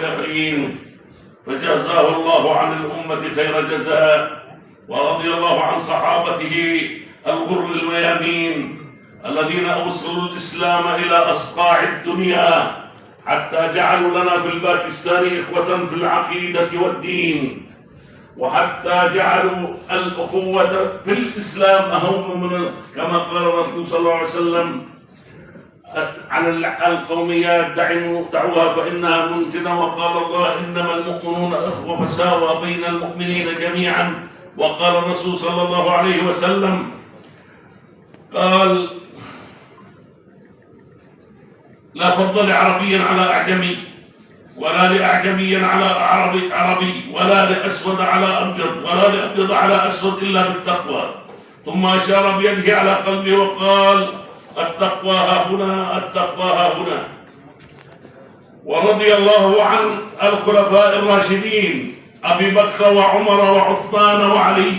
الكافرين، فجزاه الله عن الأمة خير جزاء. ورضي الله عن صحابته الغر الميامين الذين أوصلوا الإسلام إلى أصقاع الدنيا، حتى جعلوا لنا في الباكستان إخوة في العقيدة والدين، وحتى جعلوا الأخوة في الإسلام أهم من كما قال الرسول صلى الله عليه وسلم عن القوميات دعوها فإنها منتنة، وقال الله إنما المؤمنون إخوة فساوى بين المؤمنين جميعا. وقال الرسول صلى الله عليه وسلم قال لا فضل لعربي على أعجمي، ولا لأعجمي على عربي، ولا لأسود على أبيض، ولا لأبيض على أسود إلا بالتقوى. ثم أشار بيده على قلبه وقال التقوى ها هنا، التقوى ها هنا. ورضي الله عن الخلفاء الراشدين أبي بكر وعمر وعثمان وعلي،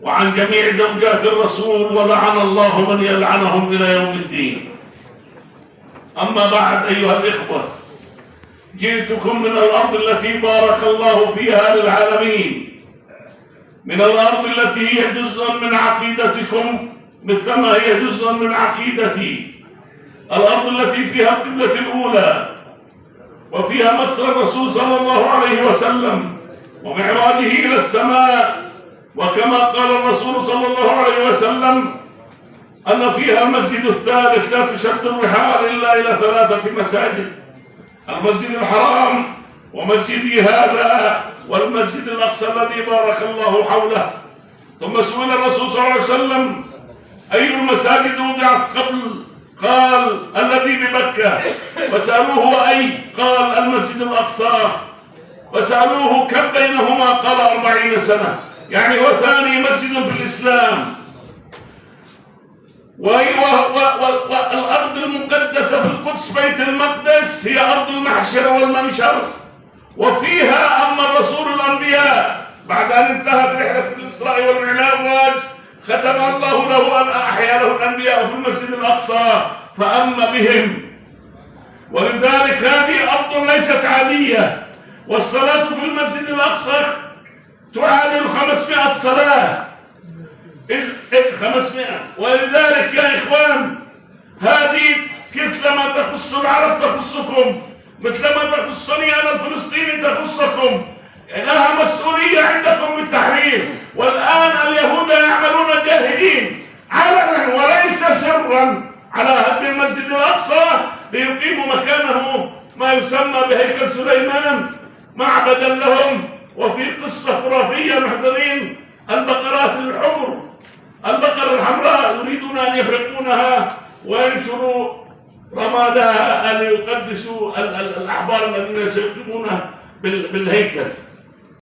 وعن جميع زوجات الرسول، ولعن الله من يلعنهم إلى يوم الدين. أما بعد أيها الإخوة، جئتكم من الأرض التي بارك الله فيها للعالمين، من الأرض التي هي جزء من عقيدتكم مثلما هي جزء من عقيدتي، الأرض التي فيها القبلة الأولى، وفيها مسر الرسول صلى الله عليه وسلم ومعراجه إلى السماء، وكما قال الرسول صلى الله عليه وسلم أن فيها المسجد الثالث لا تشد الرحال إلا إلى 3 مساجد: المسجد الحرام، ومسجدي هذا، والمسجد الأقصى الذي بارك الله حوله. ثم سئل الرسول صلى الله عليه وسلم أي المساجد وضعت قبل؟ قال الذي بمكة. فسألوه أي؟ قال المسجد الأقصى. فسألوه كم بينهما؟ قال 40 سنة، يعني هو ثاني مسجد في الإسلام. والأرض المقدسة في القدس بيت المقدس هي أرض المحشر والمنشر، وفيها أما الرسول الأنبياء بعد أن انتهت رحلة الإسراء والمعراج ختم الله له أن أحيا له الأنبياء في المسجد الأقصى فأم بهم. ولذلك هذه أرض ليست عادية، والصلاة في المسجد الأقصى تعادل 500 صلاة، 500. ولذلك يا إخوان هذه مثلما تخص العرب تخصكم، مثلما تخصني أنا الفلسطيني تخصكم، لها مسؤولية عندكم بالتحرير. والآن اليهود يعملون جاهدين علنا وليس سرا على هدم المسجد الأقصى ليقيموا مكانه ما يسمى بهيكل سليمان معبدا لهم. وفي قصة خرافية محضرين البقرات الحمر، البقرة الحمراء يريدون أن يحرقونها وينشروا رمادها ليقدسوا الأحبار الذين سيقيمون بالهيكل.